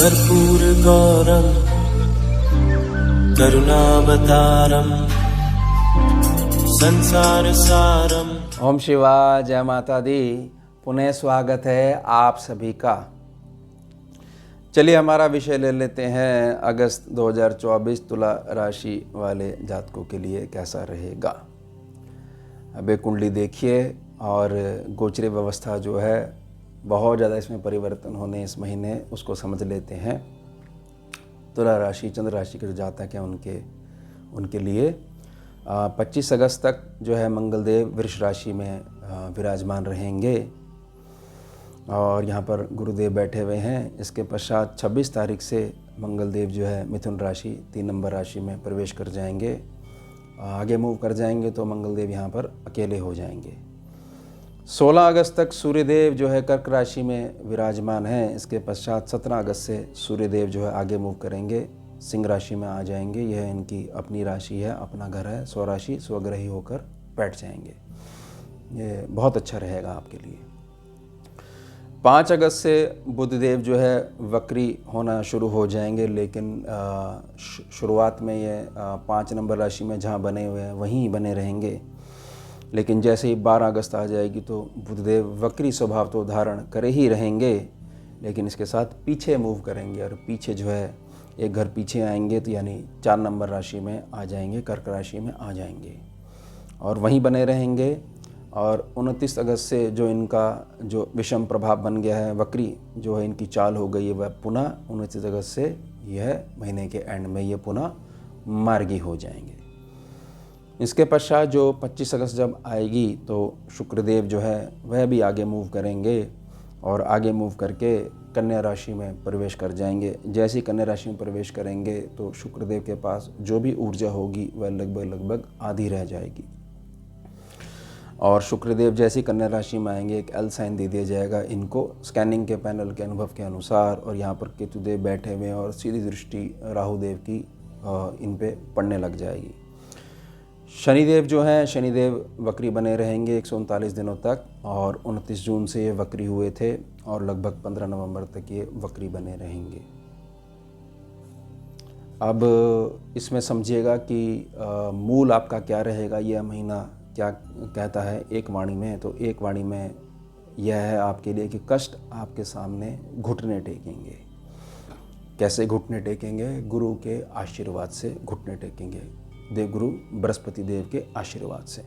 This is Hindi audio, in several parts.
कर्पूरगौरं करुणावतारं संसारसारं। ओम शिवाय, जय माता दी। पुनः स्वागत है आप सभी का। चलिए हमारा विषय ले लेते हैं अगस्त 2024 तुला राशि वाले जातकों के लिए कैसा रहेगा। अब एक कुंडली देखिए और गोचरी व्यवस्था जो है बहुत ज़्यादा इसमें परिवर्तन होने इस महीने, उसको समझ लेते हैं। तुला राशि, चंद्र राशि के जो जातक हैं उनके लिए 25 अगस्त तक जो है मंगलदेव वृष राशि में विराजमान रहेंगे और यहाँ पर गुरुदेव बैठे हुए हैं। इसके पश्चात 26 तारीख से मंगलदेव जो है मिथुन राशि 3 नंबर राशि में प्रवेश कर जाएंगे। आगे मूव कर जाएंगे तो मंगलदेव यहाँ पर अकेले हो जाएंगे। 16 अगस्त तक सूर्यदेव जो है कर्क राशि में विराजमान है। इसके पश्चात 17 अगस्त से सूर्यदेव जो है आगे मूव करेंगे, सिंह राशि में आ जाएंगे। यह इनकी अपनी राशि है, अपना घर है, स्वराशि स्वग्रही होकर बैठ जाएंगे। ये बहुत अच्छा रहेगा आपके लिए। 5 अगस्त से बुधदेव जो है वक्री होना शुरू हो जाएंगे, लेकिन शुरुआत में ये 5 नंबर राशि में जहाँ बने हुए हैं वहीं बने रहेंगे। लेकिन जैसे ही 12 अगस्त आ जाएगी तो बुधदेव वक्री स्वभाव तो धारण करे ही रहेंगे, लेकिन इसके साथ पीछे मूव करेंगे और पीछे जो है एक घर पीछे आएंगे, तो यानी 4 नंबर राशि में आ जाएंगे, कर्क राशि में आ जाएंगे और वहीं बने रहेंगे। और 29 अगस्त से जो इनका जो विषम प्रभाव बन गया है, वक्री जो है इनकी चाल हो गई है, वह पुनः 29 अगस्त से यह महीने के एंड में ये पुनः मार्गी हो जाएंगे। इसके पश्चात जो 25 अगस्त जब आएगी तो शुक्रदेव जो है वह भी आगे मूव करेंगे और आगे मूव करके कन्या राशि में प्रवेश कर जाएंगे। जैसे ही कन्या राशि में प्रवेश करेंगे तो शुक्रदेव के पास जो भी ऊर्जा होगी वह लगभग आधी रह जाएगी। और शुक्रदेव जैसे ही कन्या राशि में आएंगे एक एल साइन दे दिया जाएगा इनको स्कैनिंग के पैनल के अनुभव के अनुसार। और यहाँ पर केतुदेव बैठे हुए हैं और सीधी दृष्टि राहुदेव की इन पे पड़ने लग जाएगी। शनिदेव जो हैं, शनिदेव वक्री बने रहेंगे 139 दिनों तक और 29 जून से ये वक्री हुए थे और लगभग 15 नवंबर तक ये वक्री बने रहेंगे। अब इसमें समझिएगा कि मूल आपका क्या रहेगा, यह महीना क्या कहता है एक वाणी में। तो एक वाणी में यह है आपके लिए कि कष्ट आपके सामने घुटने टेकेंगे। कैसे घुटने टेकेंगे? गुरु के आशीर्वाद से घुटने टेकेंगे, देवगुरु बृहस्पति देव के आशीर्वाद से।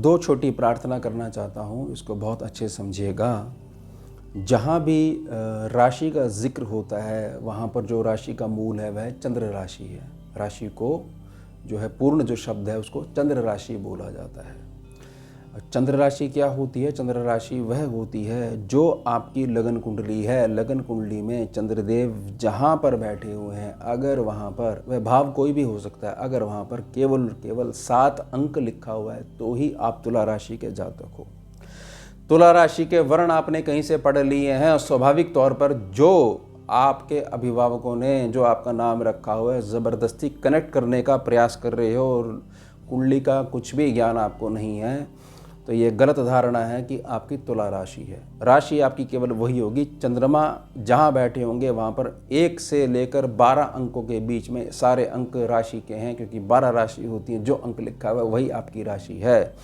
2 छोटी प्रार्थना करना चाहता हूँ, इसको बहुत अच्छे समझिएगा। जहाँ भी राशि का जिक्र होता है वहाँ पर जो राशि का मूल है वह चंद्र राशि है। राशि को जो है पूर्ण जो शब्द है उसको चंद्र राशि बोला जाता है। चंद्र राशि क्या होती है? चंद्र राशि वह होती है जो आपकी लगन कुंडली है। लगन कुंडली में चंद्रदेव जहाँ पर बैठे हुए हैं, अगर वहाँ पर वह भाव कोई भी हो सकता है, अगर वहाँ पर केवल 7 अंक लिखा हुआ है तो ही आप तुला राशि के जातक हो। तुला राशि के वर्ण आपने कहीं से पढ़ लिए हैं और स्वाभाविक तौर पर जो आपके अभिभावकों ने जो आपका नाम रखा हुआ है ज़बरदस्ती कनेक्ट करने का प्रयास कर रहे हो और कुंडली का कुछ भी ज्ञान आपको नहीं है, तो ये गलत धारणा है कि आपकी तुला राशि है। राशि आपकी केवल वही होगी, चंद्रमा जहाँ बैठे होंगे वहाँ पर 1 से लेकर 12 अंकों के बीच में सारे अंक राशि के हैं, क्योंकि 12 राशि होती हैं। जो अंक लिखा हुआ है वही आपकी राशि है।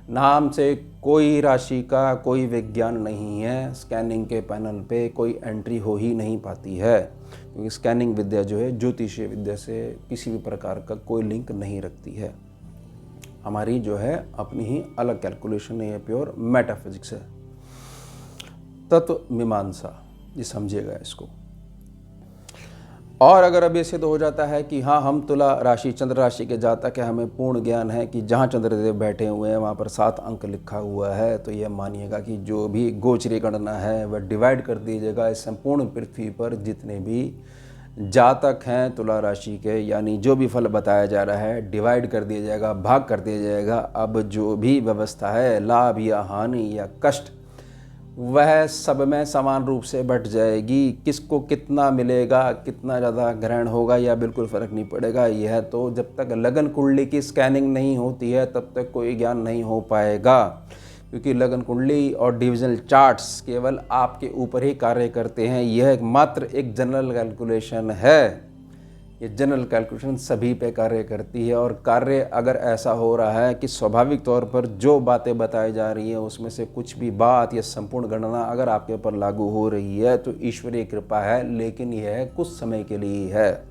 नाम से कोई राशि का कोई विज्ञान नहीं है। स्कैनिंग के पैनल पे कोई एंट्री हो ही नहीं पाती है, क्योंकि स्कैनिंग विद्या जो है ज्योतिषीय विद्या से किसी भी प्रकार का कोई लिंक नहीं रखती है। हमारी जो है अपनी ही अलग कैलकुलेशन है, ये प्योर मेटाफिजिक्स है, तत्व मीमांसा, ये समझिएगा इसको। और अगर अब ये सिद्ध हो जाता है कि हाँ हम तुला राशि चंद्र राशि के जातक है, हमें पूर्ण ज्ञान है कि जहाँ चंद्रदेव बैठे हुए हैं वहाँ पर 7 अंक लिखा हुआ है, तो यह मानिएगा कि जो भी गोचरी गणना है वह डिवाइड कर दीजिएगा इस संपूर्ण पृथ्वी पर जितने भी जातक हैं तुला राशि के, यानी जो भी फल बताया जा रहा है डिवाइड कर दिया जाएगा, भाग कर दिया जाएगा। अब जो भी व्यवस्था है, लाभ या हानि या कष्ट, वह सब में समान रूप से बट जाएगी। किसको कितना मिलेगा, कितना ज़्यादा ग्रहण होगा या बिल्कुल फ़र्क नहीं पड़ेगा। यह तो जब तक लगन कुंडली की स्कैनिंग नहीं होती है तब तक कोई ज्ञान नहीं हो पाएगा। क्योंकि लगन कुंडली और डिविजनल चार्ट्स केवल आपके ऊपर ही कार्य करते हैं। यह मात्र एक जनरल कैलकुलेशन है। ये जनरल कैलकुलेशन सभी पे कार्य करती है, और कार्य अगर ऐसा हो रहा है कि स्वाभाविक तौर पर जो बातें बताई जा रही हैं उसमें से कुछ भी बात या संपूर्ण गणना अगर आपके ऊपर लागू हो रही है तो ईश्वरीय कृपा है, लेकिन यह कुछ समय के लिए है,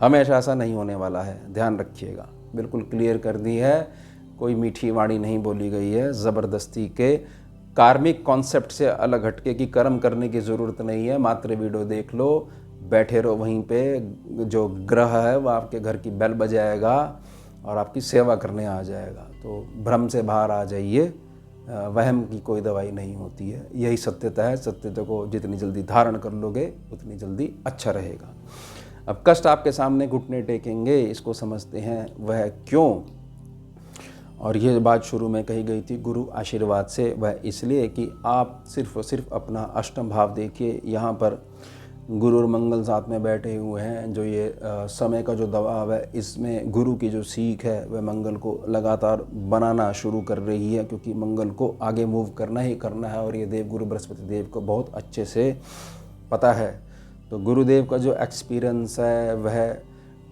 हमेशा ऐसा नहीं होने वाला है। ध्यान रखिएगा, बिल्कुल क्लियर कर दी है, कोई मीठी वाणी नहीं बोली गई है। ज़बरदस्ती के कार्मिक कॉन्सेप्ट से अलग हटके कि कर्म करने की ज़रूरत नहीं है, मात्र वीडियो देख लो, बैठे रहो वहीं पे, जो ग्रह है वो आपके घर की बेल बजाएगा और आपकी सेवा करने आ जाएगा। तो भ्रम से बाहर आ जाइए, वहम की कोई दवाई नहीं होती है, यही सत्यता है। सत्यता को जितनी जल्दी धारण कर लोगे उतनी जल्दी अच्छा रहेगा। अब कष्ट आपके सामने घुटने टेकेंगे, इसको समझते हैं वह क्यों। और ये बात शुरू में कही गई थी गुरु आशीर्वाद से, वह इसलिए कि आप सिर्फ और सिर्फ अपना अष्टम भाव देखिए। यहाँ पर गुरु और मंगल साथ में बैठे हुए हैं। जो ये समय का जो दबाव है, इसमें गुरु की जो सीख है वह मंगल को लगातार बनाना शुरू कर रही है, क्योंकि मंगल को आगे मूव करना ही करना है, और ये देव गुरु बृहस्पति देव को बहुत अच्छे से पता है। तो गुरुदेव का जो एक्सपीरियंस है वह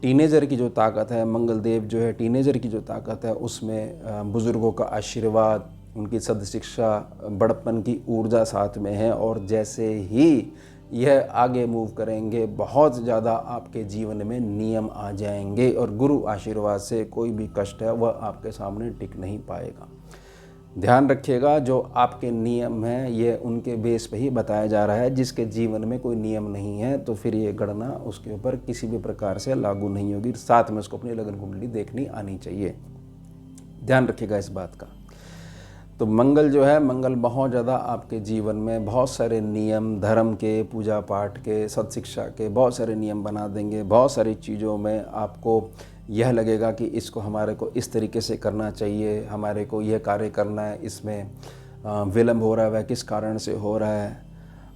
टीनेजर की जो ताकत है, मंगल देव जो है टीनेजर की जो ताकत है, उसमें बुज़ुर्गों का आशीर्वाद, उनकी सदशिक्षा, बड़प्पन की ऊर्जा साथ में है। और जैसे ही यह आगे मूव करेंगे, बहुत ज़्यादा आपके जीवन में नियम आ जाएंगे, और गुरु आशीर्वाद से कोई भी कष्ट है वह आपके सामने टिक नहीं पाएगा। ध्यान रखिएगा, जो आपके नियम हैं ये उनके बेस पे ही बताया जा रहा है। जिसके जीवन में कोई नियम नहीं है तो फिर ये गणना उसके ऊपर किसी भी प्रकार से लागू नहीं होगी। साथ में उसको अपनी लगन कुंडली देखनी आनी चाहिए। ध्यान रखिएगा इस बात का। तो मंगल जो है, मंगल बहुत ज़्यादा आपके जीवन में बहुत सारे नियम, धर्म के, पूजा पाठ के, सत्शिक्षा के बहुत सारे नियम बना देंगे। बहुत सारी चीज़ों में आपको यह लगेगा कि इसको हमारे को इस तरीके से करना चाहिए, हमारे को यह कार्य करना है, इसमें विलम्ब हो रहा है, वह किस कारण से हो रहा है,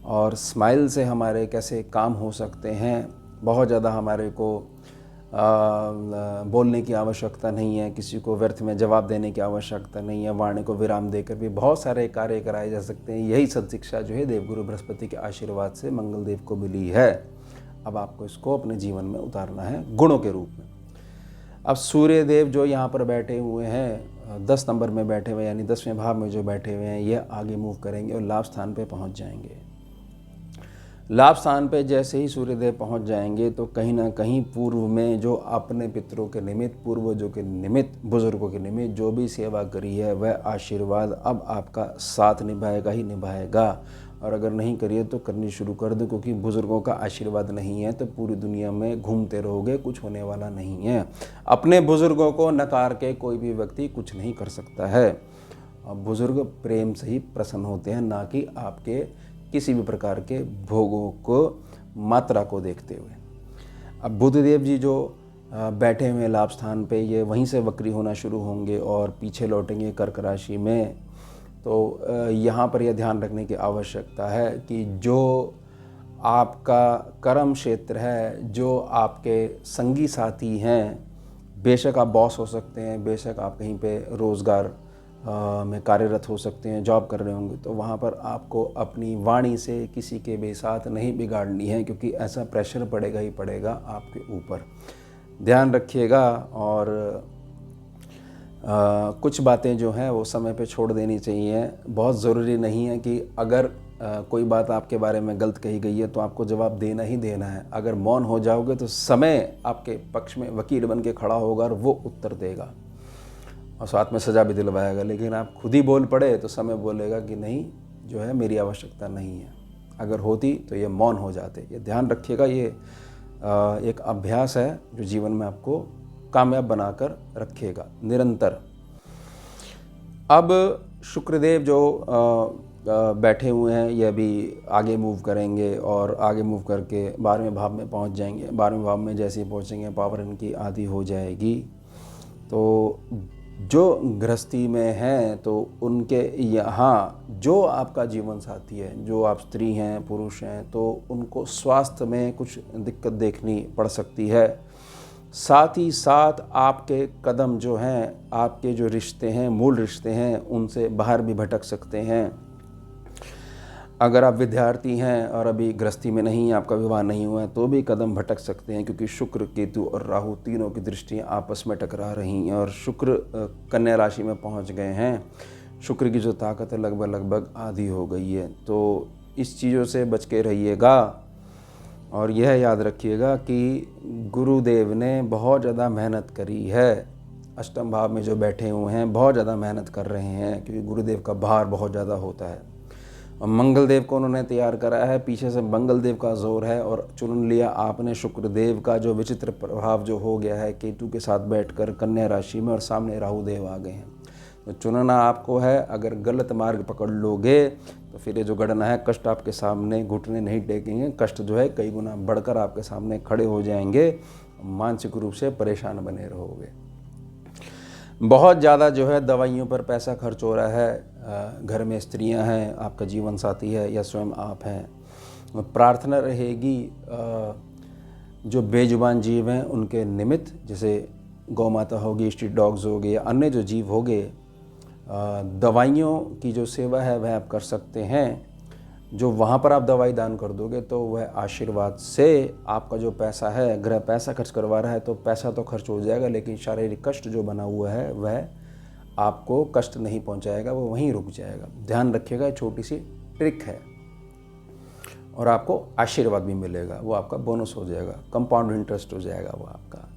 और स्माइल से हमारे कैसे काम हो सकते हैं। बहुत ज़्यादा हमारे को बोलने की आवश्यकता नहीं है, किसी को व्यर्थ में जवाब देने की आवश्यकता नहीं है, वाणी को विराम देकर भी बहुत सारे कार्य कराए जा सकते हैं। यही सदशिक्षा जो है देवगुरु बृहस्पति के आशीर्वाद से मंगल देव को मिली है। अब आपको इसको अपने जीवन में उतारना है गुणों के रूप में। अब सूर्य देव जो यहाँ पर बैठे हुए हैं 10 नंबर में बैठे हुए, यानी 10वें भाव में जो बैठे हुए हैं, ये आगे मूव करेंगे और लाभ स्थान पे पहुँच जाएंगे। लाभ स्थान पे जैसे ही सूर्यदेव पहुंच जाएंगे तो कहीं ना कहीं पूर्व में जो अपने पितरों के निमित्त, पूर्वजों के निमित्त, बुजुर्गों के निमित्त जो भी सेवा करी है वह आशीर्वाद अब आपका साथ निभाएगा ही निभाएगा। और अगर नहीं करिए तो करनी शुरू कर दो, क्योंकि बुजुर्गों का आशीर्वाद नहीं है तो पूरी दुनिया में घूमते रहोगे, कुछ होने वाला नहीं है। अपने बुजुर्गों को नकार के कोई भी व्यक्ति कुछ नहीं कर सकता है। अब बुजुर्ग प्रेम से ही प्रसन्न होते हैं, ना कि आपके किसी भी प्रकार के भोगों को, मात्रा को देखते हुए। अब बुधदेव जी जो बैठे हुए लाभ स्थान पे, ये वहीं से वक्री होना शुरू होंगे और पीछे लौटेंगे कर्क राशि में। तो यहाँ पर यह ध्यान रखने की आवश्यकता है कि जो आपका कर्म क्षेत्र है, जो आपके संगी साथी हैं, बेशक आप बॉस हो सकते हैं, बेशक आप कहीं पे रोज़गार में कार्यरत हो सकते हैं, जॉब कर रहे होंगे, तो वहाँ पर आपको अपनी वाणी से किसी के भी साथ नहीं बिगाड़नी है, क्योंकि ऐसा प्रेशर पड़ेगा ही पड़ेगा आपके ऊपर। ध्यान रखिएगा। और कुछ बातें जो हैं वो समय पे छोड़ देनी चाहिए। बहुत ज़रूरी नहीं है कि अगर कोई बात आपके बारे में गलत कही गई है तो आपको जवाब देना ही देना है। अगर मौन हो जाओगे तो समय आपके पक्ष में वकील बन के खड़ा होगा और वो उत्तर देगा और साथ में सज़ा भी दिलवाएगा। लेकिन आप खुद ही बोल पड़े तो समय बोलेगा कि नहीं, जो है मेरी आवश्यकता नहीं है। अगर होती तो ये मौन हो जाते। ये ध्यान रखिएगा। ये एक अभ्यास है जो जीवन में आपको कामयाब बनाकर रखेगा निरंतर। अब शुक्रदेव जो बैठे हुए हैं, ये भी आगे मूव करेंगे और आगे मूव करके 12वें भाव में पहुंच जाएंगे। 12वें भाव में जैसे ही पहुंचेंगे पावर इनकी आधी हो जाएगी। तो जो गृहस्थी में हैं तो उनके यहाँ जो आपका जीवन साथी है, जो आप स्त्री हैं, पुरुष हैं, तो उनको स्वास्थ्य में कुछ दिक्कत देखनी पड़ सकती है। साथ ही साथ आपके कदम जो हैं, आपके जो रिश्ते हैं, मूल रिश्ते हैं, उनसे बाहर भी भटक सकते हैं। अगर आप विद्यार्थी हैं और अभी गृहस्थी में नहीं, आपका विवाह नहीं हुआ है, तो भी कदम भटक सकते हैं, क्योंकि शुक्र, केतु और राहु तीनों की दृष्टियाँ आपस में टकरा रही हैं और शुक्र कन्या राशि में पहुंच गए हैं। शुक्र की जो ताकत है लगभग आधी हो गई है। तो इस चीज़ों से बच के रहिएगा और यह याद रखिएगा कि गुरुदेव ने बहुत ज़्यादा मेहनत करी है। अष्टम भाव में जो बैठे हुए हैं बहुत ज़्यादा मेहनत कर रहे हैं, क्योंकि गुरुदेव का भार बहुत ज़्यादा होता है। और मंगल देव को उन्होंने तैयार करा है, पीछे से मंगल देव का जोर है, और चुन लिया आपने शुक्रदेव का जो विचित्र प्रभाव जो हो गया है केतु के साथ बैठकर कन्या राशि में, और सामने राहु देव आ गए हैं। तो चुनना आपको है। अगर गलत मार्ग पकड़ लोगे तो फिर ये जो गणना है, कष्ट आपके सामने घुटने नहीं टेकेंगे, कष्ट जो है कई गुना बढ़कर आपके सामने खड़े हो जाएंगे, मानसिक रूप से परेशान बने रहोगे। बहुत ज़्यादा जो है दवाइयों पर पैसा खर्च हो रहा है। घर में स्त्रियां हैं, आपका जीवन साथी है या स्वयं आप हैं। प्रार्थना रहेगी जो बेजुबान जीव हैं उनके निमित्त, जैसे गौ माता होगी, स्ट्रीट डॉग्स हो गए, अन्य जो जीव हो गए, दवाइयों की जो सेवा है वह आप कर सकते हैं। जो वहाँ पर आप दवाई दान कर दोगे तो वह आशीर्वाद से आपका जो पैसा है, ग्रह पैसा खर्च करवा रहा है तो पैसा तो खर्च हो जाएगा, लेकिन शारीरिक कष्ट जो बना हुआ है वह आपको कष्ट नहीं पहुँचाएगा, वो वहीं रुक जाएगा। ध्यान रखिएगा, छोटी सी ट्रिक है और आपको आशीर्वाद भी मिलेगा, वो आपका बोनस हो जाएगा, कंपाउंड इंटरेस्ट हो जाएगा वो आपका।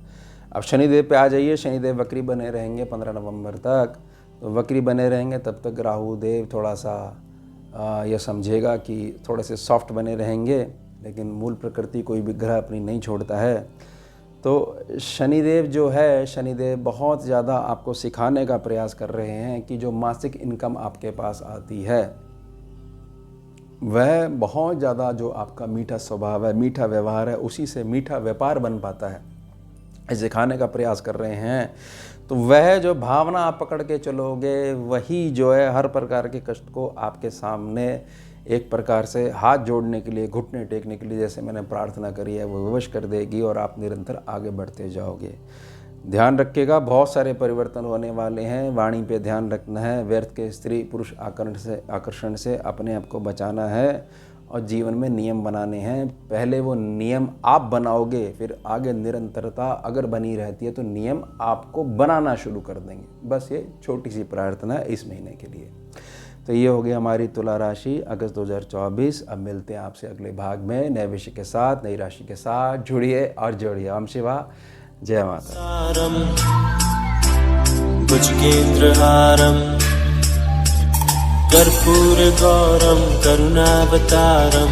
अब शनिदेव पे आ जाइए। शनिदेव वक्री बने रहेंगे 15 नवंबर तक। तो वक्री बने रहेंगे तब तक राहु देव थोड़ा सा यह समझेगा कि थोड़े से सॉफ्ट बने रहेंगे, लेकिन मूल प्रकृति कोई भी ग्रह अपनी नहीं छोड़ता है। तो शनिदेव जो है, शनिदेव बहुत ज़्यादा आपको सिखाने का प्रयास कर रहे हैं कि जो मासिक इनकम आपके पास आती है वह बहुत ज़्यादा, जो आपका मीठा स्वभाव है, मीठा व्यवहार है, उसी से मीठा व्यापार बन पाता है, सिखाने का प्रयास कर रहे हैं। तो वह जो भावना आप पकड़ के चलोगे, वही जो है हर प्रकार के कष्ट को आपके सामने एक प्रकार से हाथ जोड़ने के लिए, घुटने टेकने के लिए, जैसे मैंने प्रार्थना करी है, वो विवश कर देगी और आप निरंतर आगे बढ़ते जाओगे। ध्यान रखिएगा, बहुत सारे परिवर्तन होने वाले हैं। वाणी पे ध्यान रखना है। व्यर्थ के स्त्री पुरुष आकर्षण से अपने आप को बचाना है और जीवन में नियम बनाने हैं। पहले वो नियम आप बनाओगे, फिर आगे निरंतरता अगर बनी रहती है तो नियम आपको बनाना शुरू कर देंगे। बस ये छोटी सी प्रार्थना है इस महीने के लिए। तो ये हो गई हमारी तुला राशि अगस्त 2024। अब मिलते हैं आपसे अगले भाग में नए विषय के साथ, नई राशि के साथ। जुड़िए और जोड़िए। ओम शिवा, जय माता। सारं भुजगेन्द्रहारं कर्पूरगौरं करुणावतारं